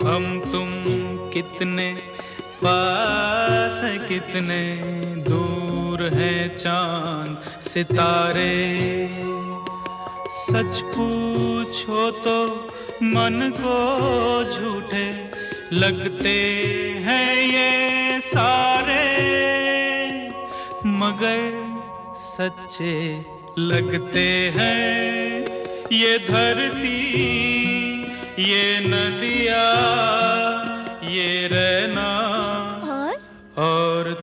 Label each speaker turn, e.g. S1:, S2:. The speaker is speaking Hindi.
S1: हम तुम कितने पास है, कितने दूर हैं चांद सितारे। सच पूछो तो मन को झूठे लगते हैं ये सारे, मगर सच्चे लगते हैं ये धरती, ये नदियाँ, ये